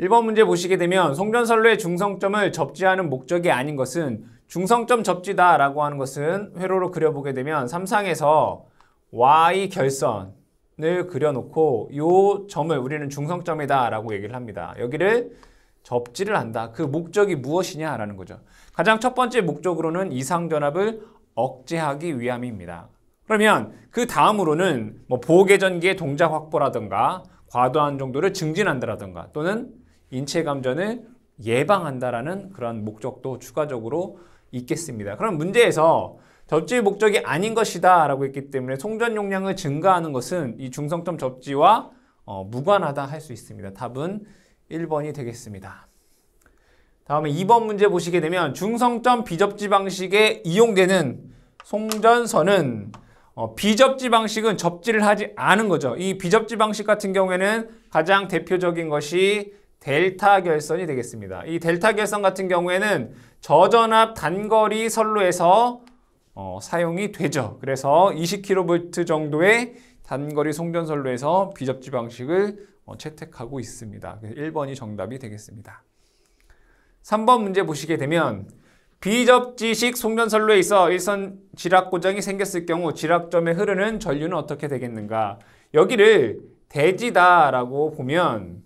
1번 문제 보시게 되면 송전선로의 중성점을 접지하는 목적이 아닌 것은 중성점 접지다라고 하는 것은 회로로 그려보게 되면 3상에서 Y 결선을 그려놓고 이 점을 우리는 중성점이다라고 얘기를 합니다. 여기를 접지를 한다. 그 목적이 무엇이냐라는 거죠. 가장 첫 번째 목적으로는 이상전압을 억제하기 위함입니다. 그러면 그 다음으로는 뭐 보호개전기의 동작 확보라든가 과도한 정도를 증진한다라든가 또는 인체 감전을 예방한다라는 그런 목적도 추가적으로 있겠습니다. 그럼 문제에서 접지 목적이 아닌 것이다 라고 했기 때문에 송전 용량을 증가하는 것은 이 중성점 접지와 무관하다 할 수 있습니다. 답은 1번이 되겠습니다. 다음에 2번 문제 보시게 되면 중성점 비접지 방식에 이용되는 송전선은 비접지 방식은 접지를 하지 않은 거죠. 이 비접지 방식 같은 경우에는 가장 대표적인 것이 델타 결선이 되겠습니다. 이 델타 결선 같은 경우에는 저전압 단거리 선로에서 사용이 되죠. 그래서 20kV 정도의 단거리 송전선로에서 비접지 방식을 채택하고 있습니다. 1번이 정답이 되겠습니다. 3번 문제 보시게 되면 비접지식 송전선로에 있어 일선 지락 고장이 생겼을 경우 지락점에 흐르는 전류는 어떻게 되겠는가? 여기를 대지다라고 보면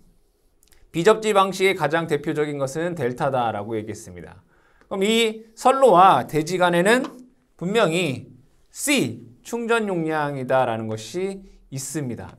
비접지 방식의 가장 대표적인 것은 델타다라고 얘기했습니다. 그럼 이 선로와 대지 간에는 분명히 C, 충전 용량이다라는 것이 있습니다.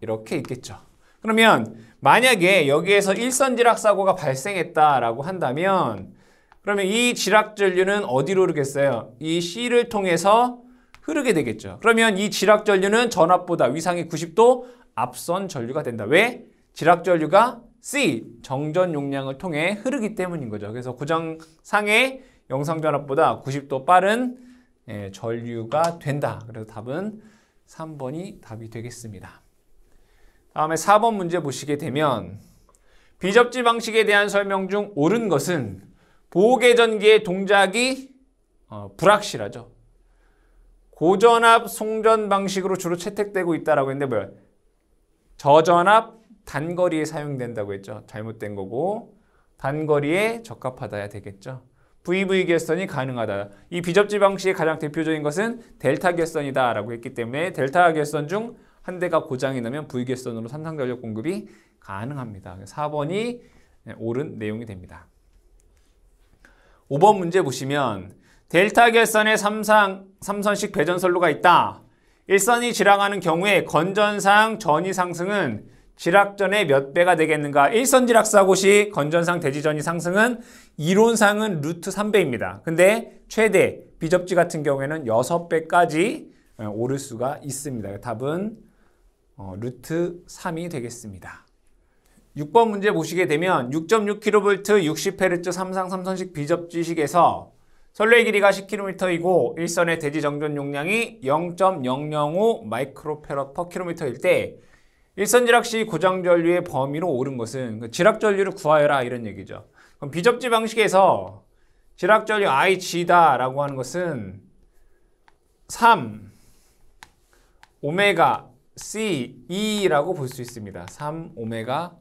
이렇게 있겠죠. 그러면 만약에 여기에서 일선 지락 사고가 발생했다라고 한다면 그러면 이 지락 전류는 어디로 흐르겠어요? 이 C를 통해서 흐르게 되겠죠. 그러면 이 지락 전류는 전압보다 위상이 90도 앞선 전류가 된다. 왜? 지락 전류가 C, 정전 용량을 통해 흐르기 때문인 거죠. 그래서 고정상의 영상 전압보다 90도 빠른 전류가 된다. 그래서 답은 3번이 답이 되겠습니다. 다음에 4번 문제 보시게 되면 비접지 방식에 대한 설명 중 옳은 것은 보호개전기의 동작이 불확실하죠. 고전압 송전 방식으로 주로 채택되고 있다라고 했는데 뭐야? 저전압 단거리에 사용된다고 했죠. 잘못된 거고 단거리에 적합하다야 되겠죠. VV 결선이 가능하다. 이 비접지 방식의 가장 대표적인 것은 델타 결선이다 라고 했기 때문에 델타 결선 중 한 대가 고장이 나면 V 결선으로 삼상 전력 공급이 가능합니다. 4번이 옳은 내용이 됩니다. 5번 문제 보시면 델타 결선에 삼선식 배전선로가 있다. 일선이 지락하는 경우에 건전상 전위 상승은 지락전의 몇 배가 되겠는가? 일선 지락 사고 시 건전상 대지 전위 상승은 이론상은 루트 3배입니다. 근데 최대 비접지 같은 경우에는 6배까지 오를 수가 있습니다. 답은 루트 3이 되겠습니다. 6번 문제 보시게 되면 6.6kV 60Hz 삼상 삼선식 비접지식에서 선로의 길이가 10km이고 일선의 대지 정전 용량이 0.005 마이크로페럿 per km일 때 일선 지락 시 고장 전류의 범위로 옳은 것은 지락 전류를 구하여라 이런 얘기죠. 그럼 비접지 방식에서 지락 전류 IG다라고 하는 것은 3 오메가 C2라고 볼 수 있습니다. 3 오메가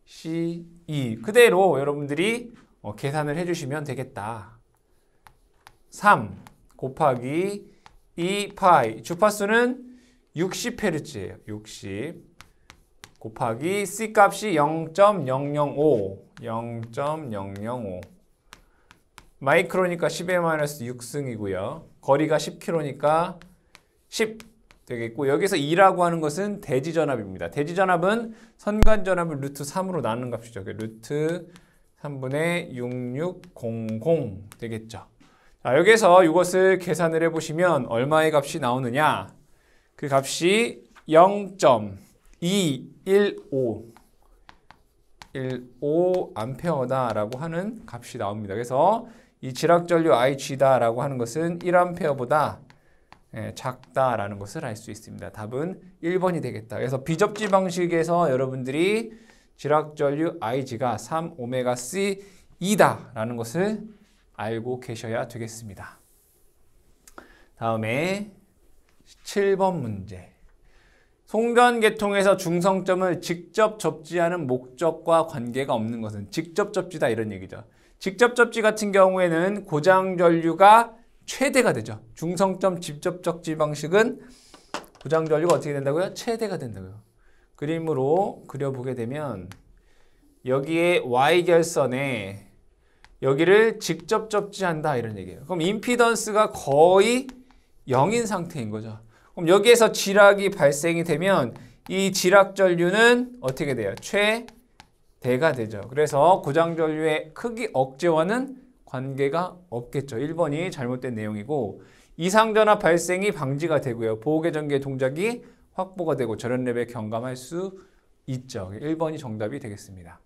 C2 그대로 여러분들이 계산을 해주시면 되겠다. 3 곱하기 2파이 주파수는 60Hz예요. 60 곱하기 C 값이 0.005 마이크로니까 10의 -6승이고요. 거리가 10km니까 10 되겠고 여기서 2라고 하는 것은 대지전압입니다. 대지전압은 선간전압을 루트 3으로 나누는 값이죠. 루트 3분의 6600 되겠죠. 자, 여기서 이것을 계산을 해보시면 얼마의 값이 나오느냐? 그 값이 0.215 암페어다라고 하는 값이 나옵니다. 그래서 이 지락전류 IG다라고 하는 것은 1암페어보다 작다라는 것을 알 수 있습니다. 답은 1번이 되겠다. 그래서 비접지 방식에서 여러분들이 지락전류 IG가 3오메가-C2다라는 것을 알고 계셔야 되겠습니다. 다음에 7번 문제. 송전계통에서 중성점을 직접 접지하는 목적과 관계가 없는 것은 직접 접지다 이런 얘기죠. 직접 접지 같은 경우에는 고장전류가 최대가 되죠. 중성점 직접 접지 방식은 고장전류가 어떻게 된다고요? 최대가 된다고요. 그림으로 그려보게 되면 여기에 Y결선에 여기를 직접 접지한다 이런 얘기예요. 그럼 임피던스가 거의 0인 상태인 거죠. 그럼 여기에서 지락이 발생이 되면 이 지락전류는 어떻게 돼요? 최대가 되죠. 그래서 고장전류의 크기 억제와는 관계가 없겠죠. 1번이 잘못된 내용이고 이상전압 발생이 방지가 되고요. 보호계전기의 동작이 확보가 되고 전원랩에 경감할 수 있죠. 1번이 정답이 되겠습니다.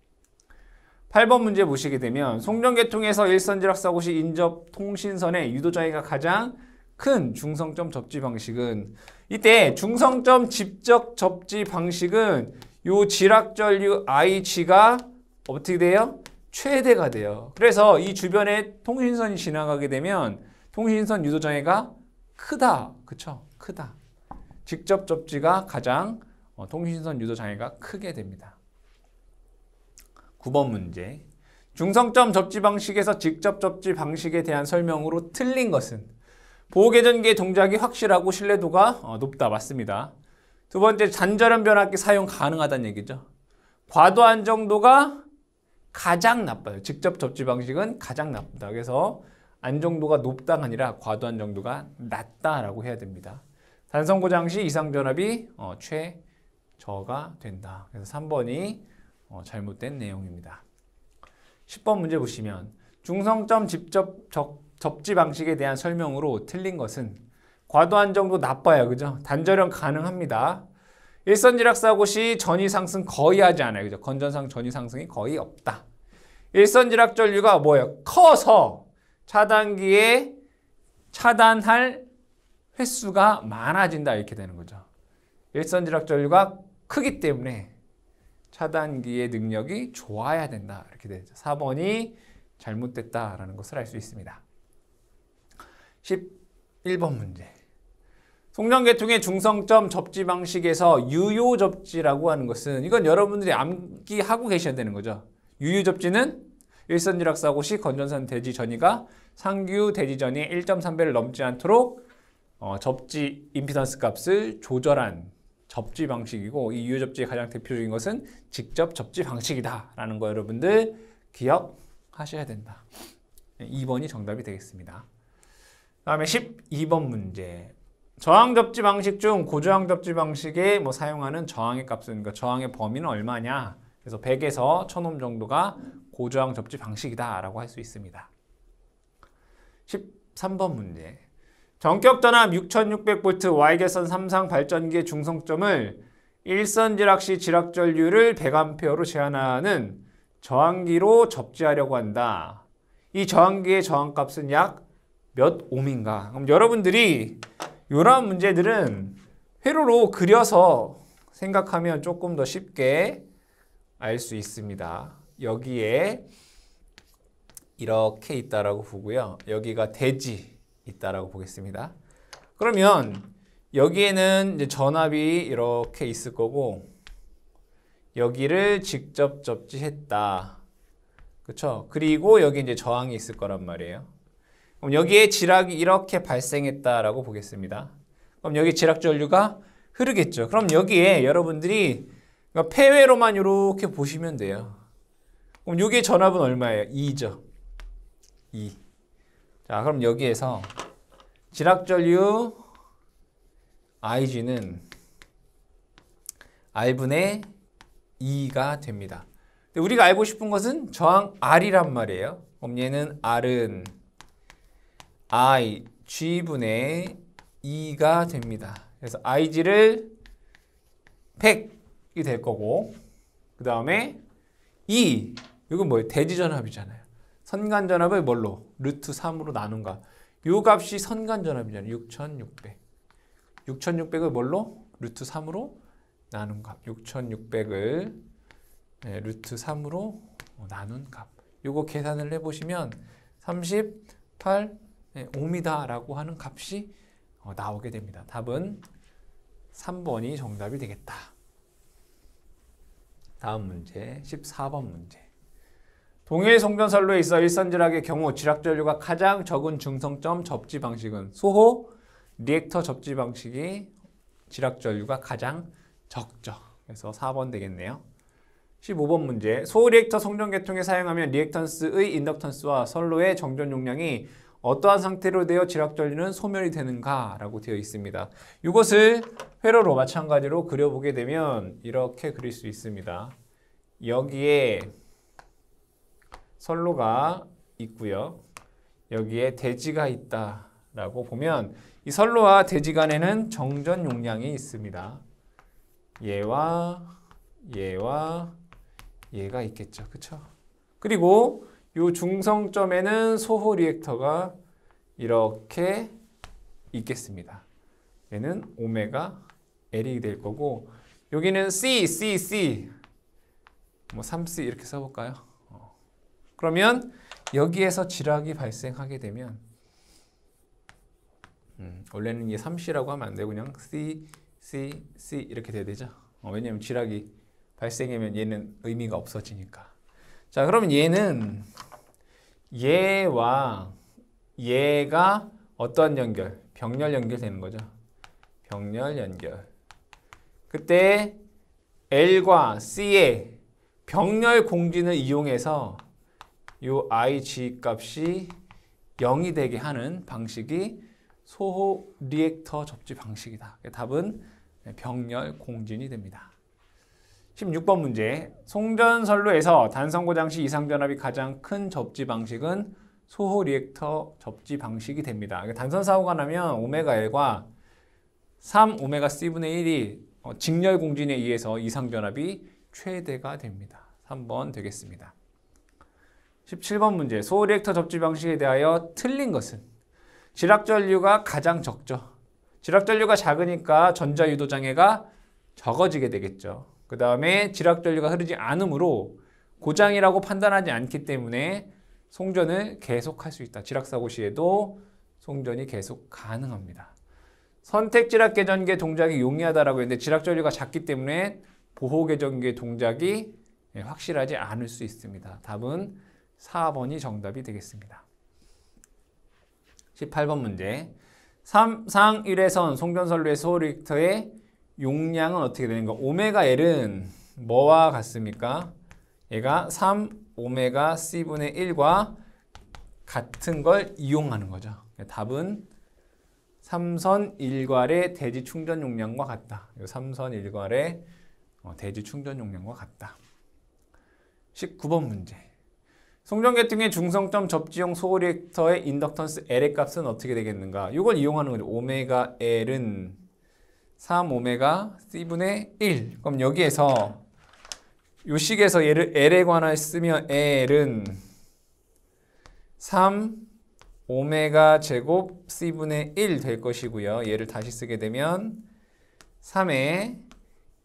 8번 문제 보시게 되면 송전계통에서 일선지락 사고 시 인접 통신선의 유도장애가 가장 큰 중성점 접지 방식은 이때 중성점 직접 접지 방식은 요 지락전류 IG가 어떻게 돼요? 최대가 돼요. 그래서 이 주변에 통신선이 지나가게 되면 통신선 유도장애가 크다. 그쵸? 크다. 직접 접지가 가장 통신선 유도장애가 크게 됩니다. 9번 문제. 중성점 접지 방식에서 직접 접지 방식에 대한 설명으로 틀린 것은 보호계전기의 동작이 확실하고 신뢰도가 높다. 맞습니다. 두 번째, 잔전원 변압기 사용 가능하다는 얘기죠. 과도한 정도가 가장 나빠요. 직접 접지 방식은 가장 나쁘다. 그래서 안정도가 높다가 아니라 과도한 정도가 낮다라고 해야 됩니다. 단선 고장 시 이상 전압이 최저가 된다. 그래서 3번이 잘못된 내용입니다. 10번 문제 보시면 중성점 직접 접지 방식에 대한 설명으로 틀린 것은 과도한 정도 나빠요. 그죠? 단전원 가능합니다. 일선지락 사고 시 전위 상승 거의 하지 않아요. 그죠? 건전상 전위 상승이 거의 없다. 일선지락 전류가 뭐예요? 커서 차단기에 차단할 횟수가 많아진다. 이렇게 되는 거죠. 일선지락 전류가 크기 때문에 차단기의 능력이 좋아야 된다. 이렇게 되죠. 4번이 잘못됐다라는 것을 알 수 있습니다. 11번 문제. 송전계통의 중성점 접지 방식에서 유효 접지라고 하는 것은 이건 여러분들이 암기하고 계셔야 되는 거죠. 유효 접지는 일선지락 사고 시 건전선 대지 전위가 상규 대지 전위 1.3배를 넘지 않도록 접지 임피던스 값을 조절한 접지 방식이고 이 유효 접지의 가장 대표적인 것은 직접 접지 방식이다라는 거 여러분들 기억하셔야 된다. 2번이 정답이 되겠습니다. 다음에 12번 문제. 저항 접지 방식 중 고저항 접지 방식에 사용하는 저항의 값은 그러니까 저항의 범위는 얼마냐? 그래서 100에서 1000옴 정도가 고저항 접지 방식이다라고 할 수 있습니다. 13번 문제. 전격 전압 6600V Y계선 3상 발전기의 중성점을 일선지락 시 지락전류를 100A로 제한하는 저항기로 접지하려고 한다. 이 저항기의 저항값은 약 몇 옴인가? 그럼 여러분들이 이런 문제들은 회로로 그려서 생각하면 조금 더 쉽게 알 수 있습니다. 여기에 이렇게 있다라고 보고요. 여기가 대지 있다라고 보겠습니다. 그러면 여기에는 이제 전압이 이렇게 있을 거고 여기를 직접 접지했다. 그렇죠? 그리고 여기 이제 저항이 있을 거란 말이에요. 그럼 여기에 지락이 이렇게 발생했다라고 보겠습니다. 그럼 여기 지락 전류가 흐르겠죠. 그럼 여기에 여러분들이 폐회로만 이렇게 보시면 돼요. 그럼 여기에 전압은 얼마예요? 2죠. 2. 자, 그럼 여기에서 지락 전류 IG는 R분의 2가 됩니다. 근데 우리가 알고 싶은 것은 저항 R이란 말이에요. 그럼 얘는 R은 IG분의 2가 됩니다. 그래서 IG를 100이 될 거고 그 다음에 2, 이건 뭐예요? 대지전압이잖아요. 선간전압을 뭘로? 루트 3으로 나눈 값. 요 값이 선간전압이잖아요. 6600. 6600을 뭘로? 루트 3으로 나눈 값. 6600을 루트 3으로 나눈 값. 요거 계산을 해보시면 38 옴이다라고 하는 값이 나오게 됩니다. 답은 3번이 정답이 되겠다. 다음 문제 14번 문제. 동일 송전선로에 있어 일선지락의 경우 지락전류가 가장 적은 중성점 접지 방식은 소호 리액터 접지 방식이 지락전류가 가장 적죠. 그래서 4번 되겠네요. 15번 문제. 소호 리액터 송전계통에 사용하면 리액턴스의 인덕턴스와 선로의 정전 용량이 어떠한 상태로 되어 지락전류는 소멸이 되는가 라고 되어 있습니다. 이것을 회로로 마찬가지로 그려보게 되면 이렇게 그릴 수 있습니다. 여기에 선로가 있고요. 여기에 대지가 있다라고 보면 이 선로와 대지 간에는 정전 용량이 있습니다. 얘와 얘가 있겠죠. 그쵸? 그리고 이 중성점에는 소호 리액터가 이렇게 있겠습니다. 얘는 오메가 L이 될 거고 여기는 C 뭐 3C 이렇게 써볼까요? 그러면 여기에서 지락이 발생하게 되면 원래는 이게 3C라고 하면 안 되고 그냥 C 이렇게 돼야 되죠. 왜냐하면 지락이 발생하면 얘는 의미가 없어지니까. 자, 그러면 얘는 얘와 얘가 어떤 연결? 병렬 연결되는 거죠. 병렬 연결. 그때 L과 C의 병렬 공진을 이용해서 이 IG 값이 0이 되게 하는 방식이 소호 리액터 접지 방식이다. 답은 병렬 공진이 됩니다. 16번 문제. 송전선로에서 단선고장 시 이상전압이 가장 큰 접지 방식은 소호 리액터 접지 방식이 됩니다. 단선 사고가 나면 오메가 L과 3 오메가 C분의 1이 직렬 공진에 의해서 이상전압이 최대가 됩니다. 3번 되겠습니다. 17번 문제. 소호 리액터 접지 방식에 대하여 틀린 것은 지락전류가 가장 적죠. 지락전류가 작으니까 전자유도장애가 적어지게 되겠죠. 그 다음에 지락전류가 흐르지 않으므로 고장이라고 판단하지 않기 때문에 송전을 계속할 수 있다. 지락사고 시에도 송전이 계속 가능합니다. 선택지락개전기 동작이 용이하다라고 했는데 지락전류가 작기 때문에 보호개전기 동작이 확실하지 않을 수 있습니다. 답은 4번이 정답이 되겠습니다. 18번 문제. 삼상 1회선 송전선로의 소호 리액터의 용량은 어떻게 되는가? 오메가 L은 뭐와 같습니까? 얘가 3 오메가 C분의 1과 같은 걸 이용하는 거죠. 답은 삼선 일괄의 대지 충전 용량과 같다. 삼선 일괄의 대지 충전 용량과 같다. 19번 문제. 송전계통의 중성점 접지용 소호 리액터의 인덕턴스 L의 값은 어떻게 되겠는가? 이걸 이용하는 거죠. 오메가 L은 3 오메가 C분의 1. 그럼 여기에서 요 식에서 얘를 L에 관한 쓰면 L은 3 오메가 제곱 C분의 1 될 것이고요. 얘를 다시 쓰게 되면 3에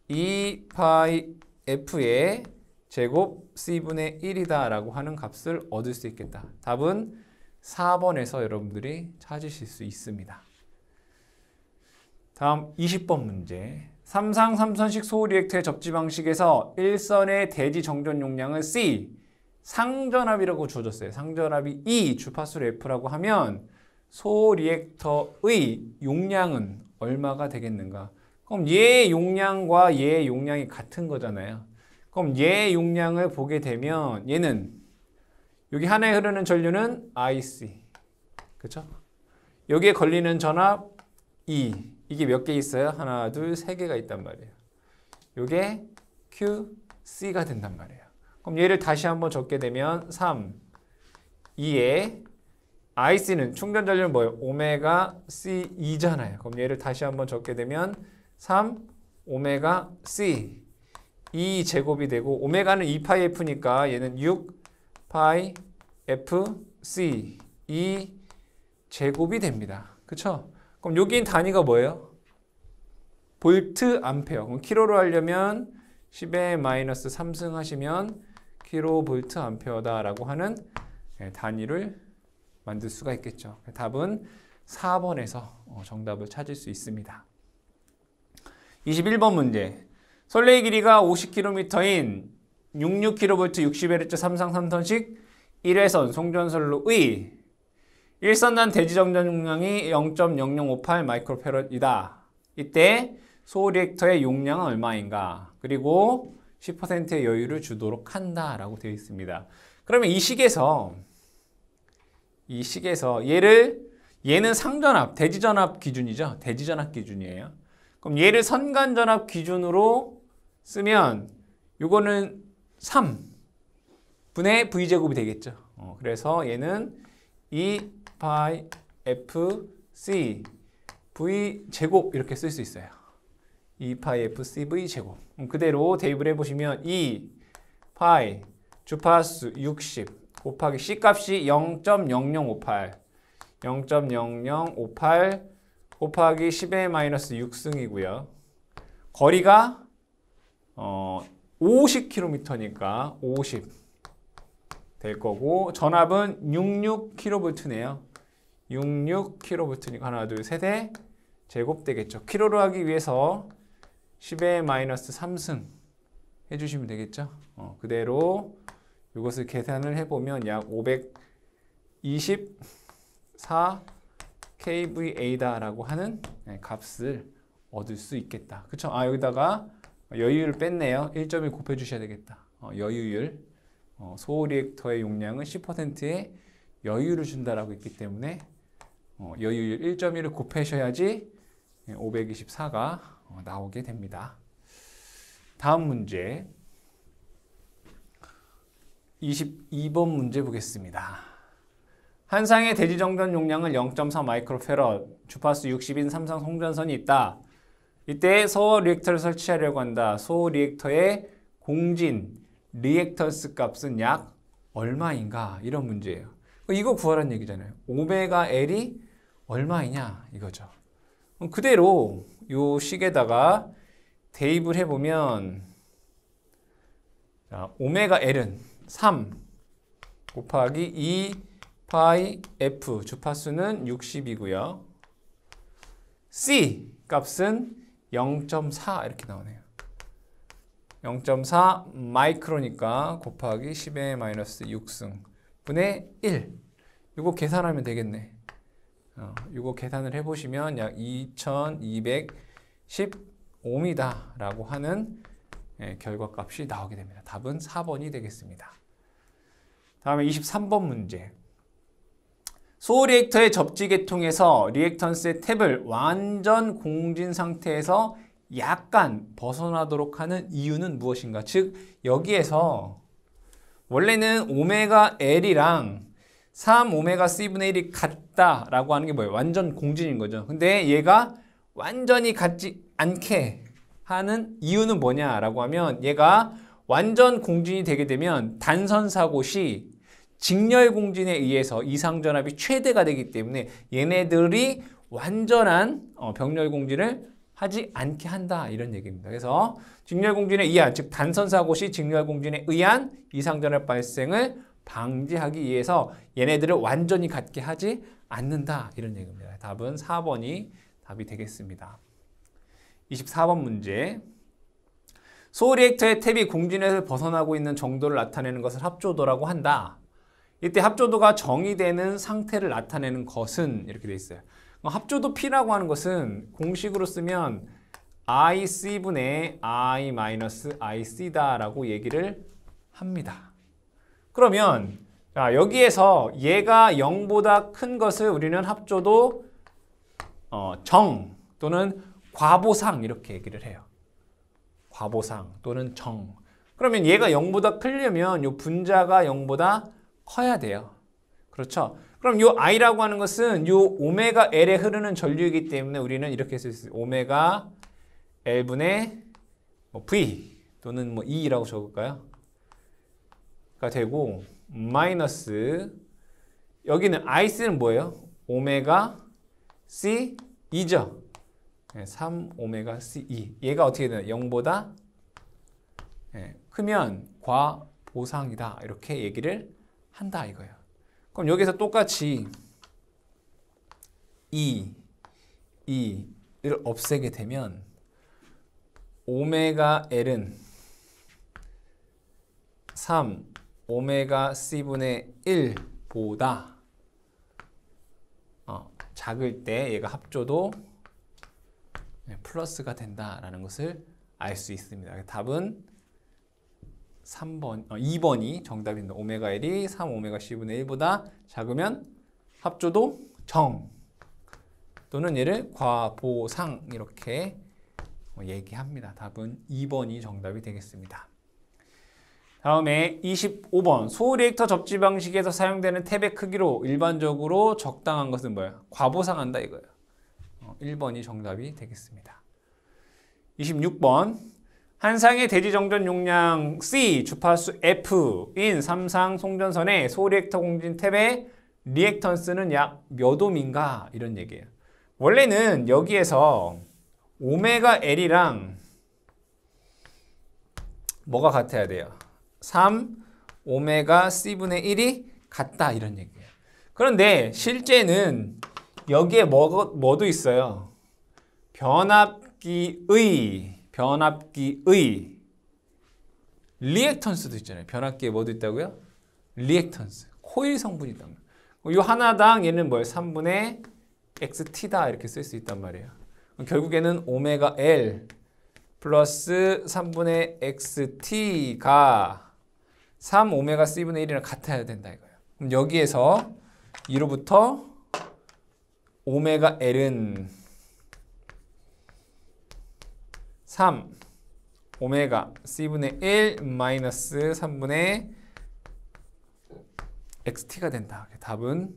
2파이 F의 제곱 C분의 1이다 라고 하는 값을 얻을 수 있겠다. 답은 4번에서 여러분들이 찾으실 수 있습니다. 다음 20번 문제. 삼상 3선식 소호 리액터의 접지 방식에서 1선의 대지 정전 용량은 C, 상전압이라고 주어졌어요. 상전압이 E, 주파수를 F라고 하면 소호 리액터의 용량은 얼마가 되겠는가? 그럼 얘 용량과 얘 용량이 같은 거잖아요. 그럼 얘 용량을 보게 되면 얘는 여기 하나에 흐르는 전류는 IC, 그렇죠? 여기에 걸리는 전압 E, 이게 몇 개 있어요? 하나, 둘, 세 개가 있단 말이에요. 이게 QC가 된단 말이에요. 그럼 얘를 다시 한번 적게 되면 3, 2에 IC는 충전 전류는 뭐예요? 오메가 C2잖아요. 그럼 얘를 다시 한번 적게 되면 3, 오메가 C 2 제곱이 되고 오메가는 2파이 F니까 얘는 6파이 FC 2 제곱이 됩니다. 그쵸? 그럼 여기 단위가 뭐예요? 볼트 암페어. 그럼 킬로로 하려면 10의 마이너스 3승 하시면 킬로 볼트 암페어다라고 하는 단위를 만들 수가 있겠죠. 답은 4번에서 정답을 찾을 수 있습니다. 21번 문제. 선례의 길이가 50km인 66kV 60Hz 삼상 3톤식 1회선 송전선로의 일선단 대지정전 용량이 0.0058 마이크로패러드이다. 이때 소 리액터의 용량은 얼마인가? 그리고 10%의 여유를 주도록 한다라고 되어 있습니다. 그러면 이 식에서 얘는 상전압, 대지전압 기준이죠. 대지전압 기준이에요. 그럼 얘를 선간전압 기준으로 쓰면 요거는 3분의 V제곱이 되겠죠. 그래서 얘는 2 파이 FC V제곱 이렇게 쓸 수 있어요. 2 파이 FC V제곱. 그대로 대입을 해보시면 2 파이 주파수 60 곱하기 C값이 0.0058 곱하기 10의 마이너스 6승이고요. 거리가 50km니까 50 될 거고 전압은 66kV네요. 66kV니까 하나 둘 셋에 제곱 되겠죠. 킬로로 하기 위해서 10의 마이너스 3승 해주시면 되겠죠. 그대로 이것을 계산을 해보면 약 524 kVA다라고 하는 값을 얻을 수 있겠다. 그쵸? 여기다가 여유율 뺐네요. 1.1 곱해주셔야 되겠다. 여유율. 소 리액터의 용량은 10%의 여유를 준다라고 했기 때문에 여유율 1.1을 곱하셔야지 524가 나오게 됩니다. 다음 문제 22번 문제 보겠습니다. 한 쌍의 대지정전 용량은 0.4 마이크로패러드, 주파수 60인 삼상 송전선이 있다. 이때 소 리액터를 설치하려고 한다. 소 리액터의 공진 리액턴스 값은 약 얼마인가? 이런 문제예요. 이거 구하라는 얘기잖아요. 오메가 L이 얼마이냐 이거죠. 그대로 요 식에다가 대입을 해보면 자, 오메가 L은 3 곱하기 2 파이 F 주파수는 60이고요. C 값은 0.4 이렇게 나오네요. 0.4 마이크로니까 곱하기 10의 마이너스 6승 분의 1. 이거 계산하면 되겠네. 이거 계산을 해보시면 약 2215m 라고 하는 결과값이 나오게 됩니다. 답은 4번이 되겠습니다. 다음에 23번 문제. 소 리액터의 접지 계통에서 리액턴스의 탭을 완전 공진 상태에서 약간 벗어나도록 하는 이유는 무엇인가? 즉 여기에서 원래는 오메가 L이랑 3 오메가 C분의 1이 같다라고 하는 게 뭐예요? 완전 공진인 거죠. 근데 얘가 완전히 같지 않게 하는 이유는 뭐냐라고 하면 얘가 완전 공진이 되게 되면 단선 사고 시 직렬 공진에 의해서 이상전압이 최대가 되기 때문에 얘네들이 완전한 병렬 공진을 하지 않게 한다 이런 얘기입니다. 그래서 직렬 공진에 의한 즉 단선 사고 시 직렬 공진에 의한 이상전압 발생을 방지하기 위해서 얘네들을 완전히 같게 하지 않는다 이런 얘기입니다. 답은 4번이 답이 되겠습니다. 24번 문제. 소 리액터의 탭이 공진에서 벗어나고 있는 정도를 나타내는 것을 합조도라고 한다. 이때 합조도가 정의되는 상태를 나타내는 것은 이렇게 돼 있어요. 합조도 P라고 하는 것은 공식으로 쓰면 IC분의 I-IC다라고 얘기를 합니다. 그러면 자, 여기에서 얘가 0보다 큰 것을 우리는 합조도 정 또는 과보상 이렇게 얘기를 해요. 과보상 또는 정. 그러면 얘가 0보다 크려면 이 분자가 0보다 커야 돼요. 그렇죠? 그럼 이 I라고 하는 것은 이 오메가 L에 흐르는 전류이기 때문에 우리는 이렇게 쓸 수 있어요. 오메가 L분의 V 또는 E라고 적을까요? 가 되고 마이너스 여기는 IC는 뭐예요? 오메가 C 2죠. 3 오메가 C 2. 얘가 어떻게 되나요? 0보다 크면 과보상이다. 이렇게 얘기를 한다 이거예요. 그럼 여기서 똑같이 2를 없애게 되면 오메가 L은 3 오메가 C분의 1보다 작을 때 얘가 합조도 플러스가 된다라는 것을 알 수 있습니다. 답은 2번이 정답입니다. 오메가 L이 3 오메가 C분의 1보다 작으면 합조도 정 또는 얘를 과보상 이렇게 얘기합니다. 답은 2번이 정답이 되겠습니다. 다음에 25번 소리액터 접지 방식에서 사용되는 탭의 크기로 일반적으로 적당한 것은 뭐예요? 과보상한다 이거예요. 1번이 정답이 되겠습니다. 26번 한 쌍의 대지 정전 용량 C 주파수 F인 3상 송전선의 소리액터 공진 탭의 리액턴스는 약 몇 옴인가 이런 얘기예요. 원래는 여기에서 오메가 L이랑 뭐가 같아야 돼요? 3 오메가 C분의 1이 같다 이런 얘기예요. 그런데 실제는 여기에 뭐도 있어요. 변압기의 리액턴스도 있잖아요. 변압기에 뭐도 있다고요? 리액턴스, 코일 성분이 있단 말이에요. 이 하나당 얘는 뭐예요? 3분의 XT다 이렇게 쓸 수 있단 말이에요. 결국에는 오메가 L 플러스 3분의 XT가 3 오메가 C분의 1이랑 같아야 된다 이거예요. 그럼 여기에서 2로부터 오메가 L은 3 오메가 C분의 1 마이너스 3분의 XT가 된다. 답은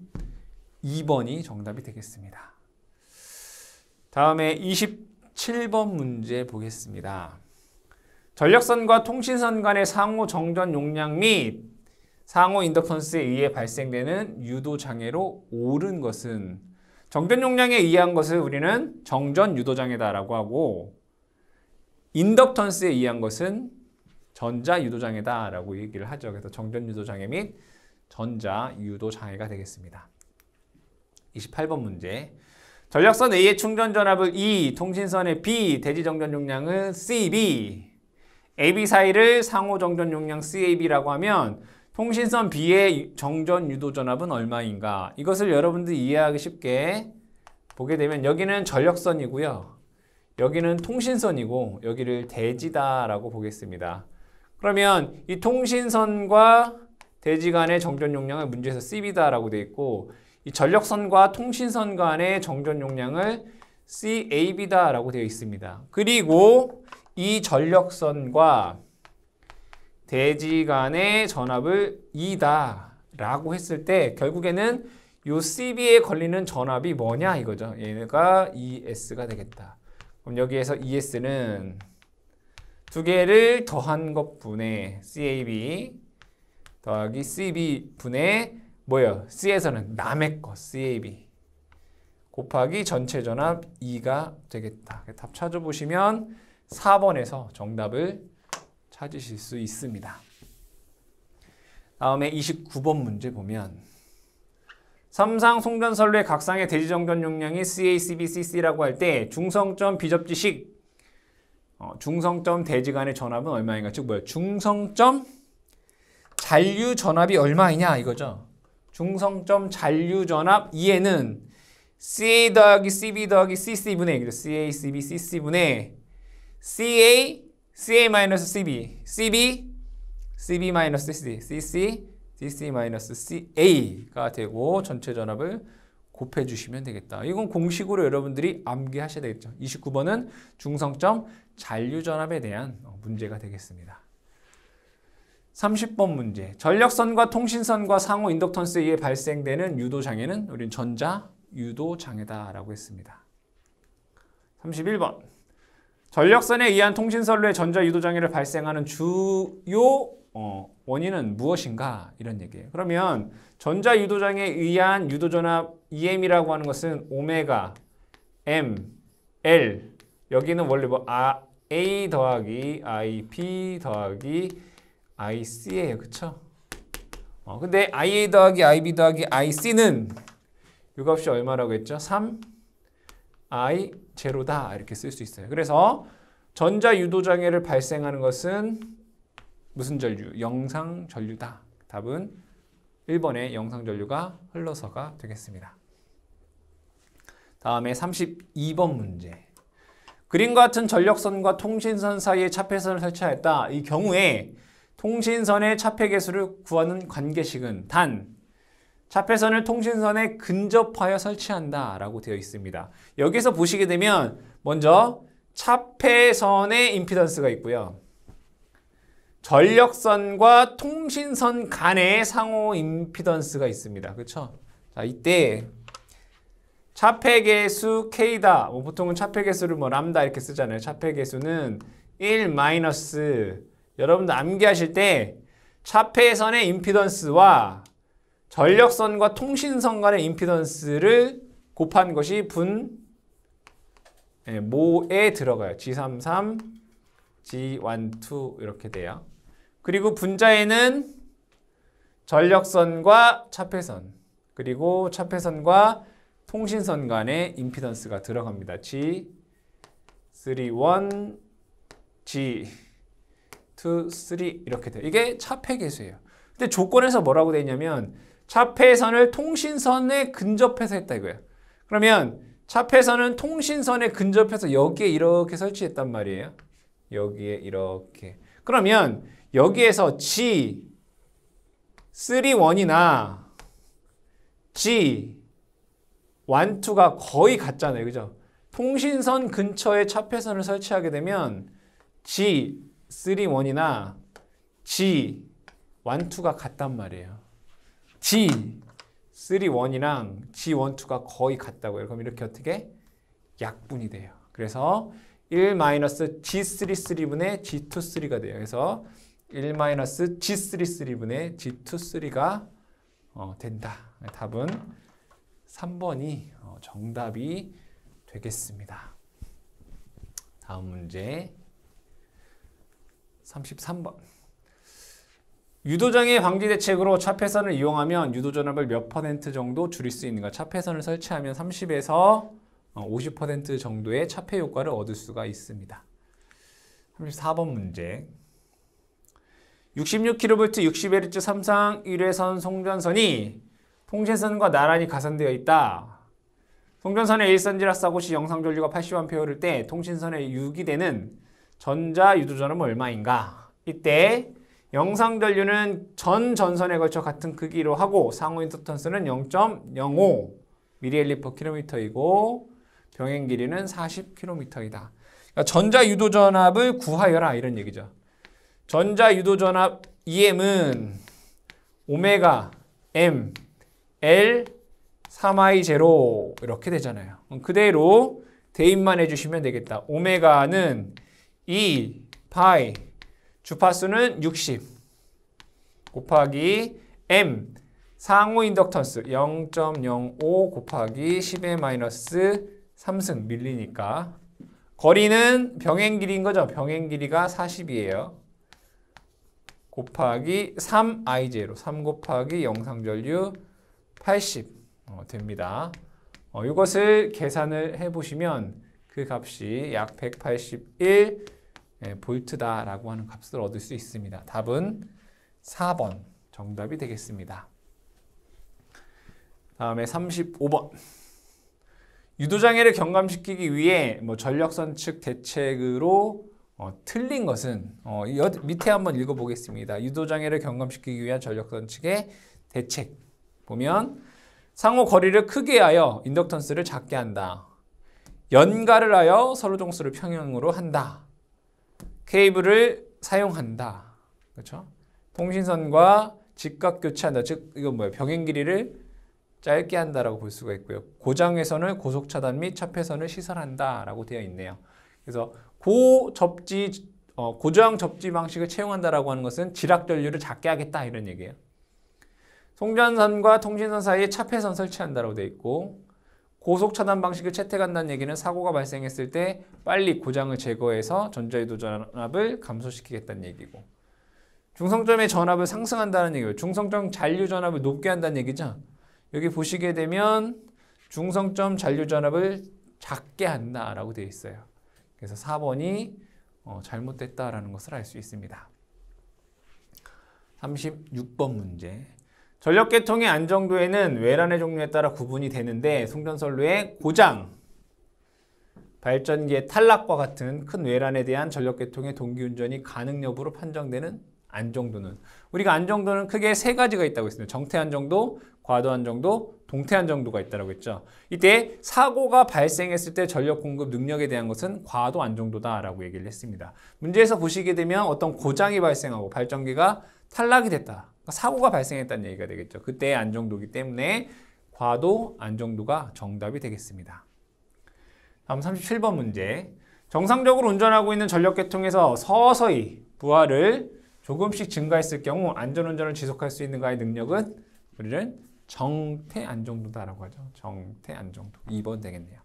2번이 정답이 되겠습니다. 다음에 27번 문제 보겠습니다. 전력선과 통신선 간의 상호 정전 용량 및 상호 인덕턴스에 의해 발생되는 유도 장애로 옳은 것은 정전 용량에 의한 것을 우리는 정전 유도 장애다라고 하고 인덕턴스에 의한 것은 전자 유도 장애다라고 얘기를 하죠. 그래서 정전 유도 장애 및 전자 유도 장애가 되겠습니다. 28번 문제. 전력선 A의 충전 전압을 E, 통신선의 B, 대지 정전 용량은 CB, AB 사이를 상호 정전 용량 CAB라고 하면 통신선 B의 정전 유도 전압은 얼마인가? 이것을 여러분들이 이해하기 쉽게 보게 되면 여기는 전력선이고요. 여기는 통신선이고 여기를 대지다라고 보겠습니다. 그러면 이 통신선과 대지 간의 정전 용량을 문제에서 CB다라고 되어 있고 이 전력선과 통신선 간의 정전 용량을 CAB다라고 되어 있습니다. 그리고 이 전력선과 대지 간의 전압을 E다라고 했을 때 결국에는 이 CB에 걸리는 전압이 뭐냐 이거죠. 얘가 ES가 되겠다. 그럼 여기에서 ES는 두 개를 더한 것분의 CAB 더하기 CB 분의 뭐예요? C에서는 남의 거 CAB 곱하기 전체 전압 E가 되겠다. 답 찾아보시면 4번에서 정답을 찾으실 수 있습니다. 다음에 29번 문제 보면 삼상 송전선로의 각상의 대지 정전 용량이 CA, CB, CC라고 할 때 중성점 비접지식 중성점 대지 간의 전압은 얼마인가? 즉 뭐예요? 중성점 잔류 전압이 얼마이냐 이거죠. 중성점 잔류 전압 2에는 CA 더하기 CB 더하기 CC분의 CA, CB, CC분의 CA, CA 마이너스 CB, CB, CB 마이너스 CC, CC, CC 마이너스 CA가 되고 전체 전압을 곱해 주시면 되겠다. 이건 공식으로 여러분들이 암기하셔야 되겠죠. 29번은 중성점 잔류 전압에 대한 문제가 되겠습니다. 30번 문제. 전력선과 통신선과 상호 인덕턴스에 의해 발생되는 유도 장애는 우린 전자 유도 장애다라고 했습니다. 31번. 전력선에 의한 통신선로의 전자 유도 장애를 발생하는 주요 원인은 무엇인가? 이런 얘기예요. 그러면 전자 유도 장애에 의한 유도 전압 EM이라고 하는 것은 오메가 M L 여기는 원래 뭐 A 더하기 IP 더하기 IC예요. 그쵸? 근데 IA 더하기 IB 더하기 IC는 이 값이 얼마라고 했죠? 3 I 제로다 이렇게 쓸 수 있어요. 그래서 전자 유도 장애를 발생하는 것은 무슨 전류? 영상 전류다. 답은 1번의 영상 전류가 흘러서가 되겠습니다. 다음에 32번 문제. 그림과 같은 전력선과 통신선 사이에 차폐선을 설치하였다. 이 경우에 통신선의 차폐 개수를 구하는 관계식은 단 차폐선을 통신선에 근접하여 설치한다 라고 되어 있습니다. 여기서 보시게 되면 먼저 차폐선의 임피던스가 있고요. 전력선과 통신선 간의 상호 임피던스가 있습니다. 그렇죠? 자, 이때 차폐 개수 K다. 보통은 차폐 개수를 람다 이렇게 쓰잖아요. 차폐 개수는 1 마이너스 여러분들 암기하실 때 차폐선의 임피던스와 전력선과 통신선 간의 임피던스를 곱한 것이 모에 들어가요. G33, G12 이렇게 돼요. 그리고 분자에는 전력선과 차폐선 그리고 차폐선과 통신선 간의 임피던스가 들어갑니다. G31, G23 이렇게 돼요. 이게 차폐 개수예요. 근데 조건에서 뭐라고 되어 있냐면 차폐선을 통신선에 근접해서 했다 이거예요. 그러면 차폐선은 통신선에 근접해서 여기에 이렇게 설치했단 말이에요. 여기에 이렇게. 그러면 여기에서 G31이나 G12가 거의 같잖아요. 그죠? 통신선 근처에 차폐선을 설치하게 되면 G31이나 G12가 같단 말이에요. G31이랑 G12가 거의 같다고요. 그럼 이렇게 어떻게? 약분이 돼요. 그래서 1-G33분의 G23가 돼요. 그래서 1-G33분의 G23가 된다. 답은 3번이 정답이 되겠습니다. 다음 문제 33번. 유도장애 방지 대책으로 차폐선을 이용하면 유도전압을 몇 % 정도 줄일 수 있는가? 차폐선을 설치하면 30에서 50% 정도의 차폐 효과를 얻을 수가 있습니다. 34번 문제. 66kV 60Hz 삼상 1회선 송전선이 통신선과 나란히 가선되어 있다. 송전선의 일선지라 사고 시 영상 전류가 80A일 때 통신선에 유기되는 전자 유도전압은 얼마인가? 이때 영상 전류는 전 전선에 걸쳐 같은 크기로 하고 상호 인덕턴스는 0.05 mA/km이고 병행 길이는 40km이다. 그러니까 전자 유도전압을 구하여라 이런 얘기죠. 전자 유도전압 EM은 오메가 M L 3I0 이렇게 되잖아요. 그대로 대입만 해주시면 되겠다. 오메가는 2 파이 주파수는 60 곱하기 M 상호 인덕턴스 0.05 곱하기 10의 마이너스 3승 밀리니까 거리는 병행 길이인 거죠. 병행 길이가 40이에요. 곱하기 3I0 3 곱하기 영상전류 80 됩니다. 이것을 계산을 해보시면 그 값이 약 181 볼트다라고 하는 값을 얻을 수 있습니다. 답은 4번 정답이 되겠습니다. 다음에 35번. 유도장애를 경감시키기 위해 전력선 측 대책으로 틀린 것은 밑에 한번 읽어보겠습니다. 유도장애를 경감시키기 위한 전력선 측의 대책 보면 상호 거리를 크게 하여 인덕턴스를 작게 한다. 연가를 하여 서로 종수를 평형으로 한다. 케이블을 사용한다. 그렇죠? 통신선과 직각 교체한다. 즉 이건 뭐예요? 병행 길이를 짧게 한다라고 볼 수가 있고요. 고장회선을 고속 차단 및 차폐선을 시설한다라고 되어 있네요. 그래서 고저항 접지 방식을 채용한다라고 하는 것은 지락 전류를 작게 하겠다 이런 얘기예요. 송전선과 통신선 사이에 차폐선 설치한다라고 되어 있고 고속 차단 방식을 채택한다는 얘기는 사고가 발생했을 때 빨리 고장을 제거해서 전자유도 전압을 감소시키겠다는 얘기고 중성점의 전압을 상승한다는 얘기예요. 중성점 잔류 전압을 높게 한다는 얘기죠. 여기 보시게 되면 중성점 잔류 전압을 작게 한다라고 되어 있어요. 그래서 4번이 잘못됐다라는 것을 알 수 있습니다. 36번 문제. 전력계통의 안정도에는 외란의 종류에 따라 구분이 되는데 송전선로의 고장, 발전기의 탈락과 같은 큰 외란에 대한 전력계통의 동기운전이 가능 여부로 판정되는 안정도는, 우리가 안정도는 크게 세 가지가 있다고 했습니다. 정태 안정도, 과도 안정도, 동태 안정도가 있다고 했죠. 이때 사고가 발생했을 때 전력 공급 능력에 대한 것은 과도 안정도다라고 얘기를 했습니다. 문제에서 보시게 되면 어떤 고장이 발생하고 발전기가 탈락이 됐다, 그러니까 사고가 발생했다는 얘기가 되겠죠. 그때의 안정도이기 때문에 과도 안정도가 정답이 되겠습니다. 다음 37번 문제. 정상적으로 운전하고 있는 전력계통에서 서서히 부하를 조금씩 증가했을 경우 안전운전을 지속할 수 있는가의 능력은 우리는 정태 안정도다라고 하죠. 정태 안정도. 2번 되겠네요.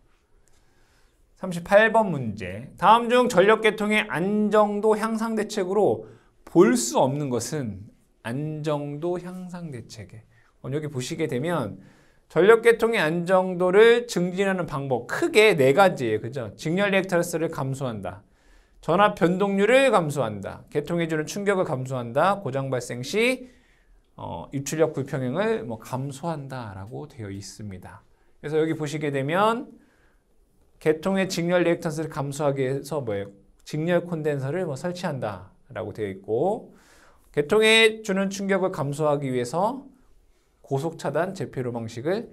38번 문제. 다음 중 전력계통의 안정도 향상 대책으로 볼 수 없는 것은 안정도 향상 대책에. 여기 보시게 되면 전력계통의 안정도를 증진하는 방법 크게 네 가지예요. 그죠? 직렬 리액턴스를 감소한다. 전압 변동률을 감소한다. 계통에 주는 충격을 감소한다. 고장 발생 시 입출력 불평형을 감소한다라고 되어 있습니다. 그래서 여기 보시게 되면 계통의 직렬 리액턴스를 감소하기 위해서 뭐예요? 직렬 콘덴서를 설치한다라고 되어 있고, 계통에 주는 충격을 감소하기 위해서 고속 차단 제폐로 방식을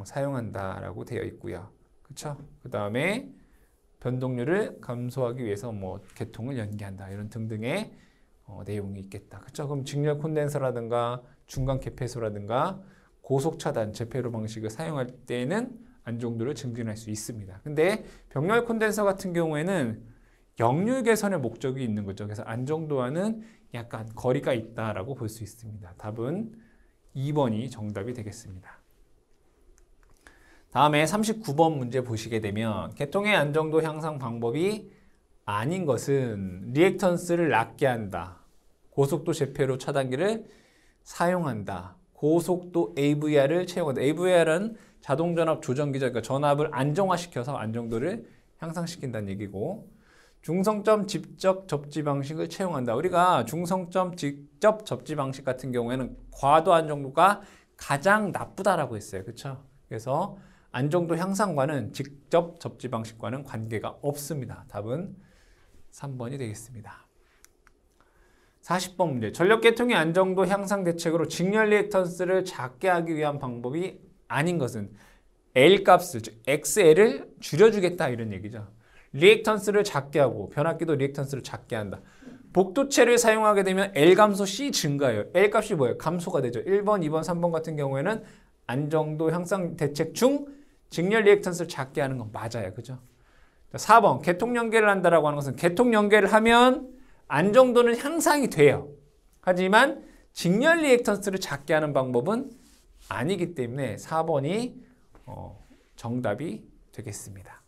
사용한다라고 되어 있고요. 그렇죠? 그 다음에 변동률을 감소하기 위해서 계통을 연기한다, 이런 등등의 내용이 있겠다. 그렇죠? 그럼 직렬 콘덴서라든가 중간 개폐소라든가 고속 차단 제폐로 방식을 사용할 때는 안정도를 증진할 수 있습니다. 근데 병렬 콘덴서 같은 경우에는 역률 개선의 목적이 있는 거죠. 그래서 안정도와는 약간 거리가 있다라고 볼 수 있습니다. 답은 2번이 정답이 되겠습니다. 다음에 39번 문제 보시게 되면 계통의 안정도 향상 방법이 아닌 것은 리액턴스를 낮게 한다, 고속도 제폐로 차단기를 사용한다, 고속도 AVR을 채용한다. AVR은 자동전압 조정기죠. 그러니까 전압을 안정화시켜서 안정도를 향상시킨다는 얘기고, 중성점 직접 접지 방식을 채용한다. 우리가 중성점 직접 접지 방식 같은 경우에는 과도 안정도가 가장 나쁘다라고 했어요. 그렇죠? 그래서 안정도 향상과는 직접 접지 방식과는 관계가 없습니다. 답은 3번이 되겠습니다. 40번 문제. 전력계통의 안정도 향상 대책으로 직렬 리액턴스를 작게 하기 위한 방법이 아닌 것은 L 값을, 즉 XL을 줄여주겠다, 이런 얘기죠. 리액턴스를 작게 하고 변압기도 리액턴스를 작게 한다. 복도체를 사용하게 되면 L 감소 C 증가예요. L 값이 뭐예요? 감소가 되죠. 1번, 2번, 3번 같은 경우에는 안정도 향상 대책 중 직렬 리액턴스를 작게 하는 건 맞아요. 그죠? 4번, 계통 연계를 한다라고 하는 것은 계통 연계를 하면 안정도는 향상이 돼요. 하지만 직렬 리액턴스를 작게 하는 방법은 아니기 때문에 4번이 정답이 되겠습니다.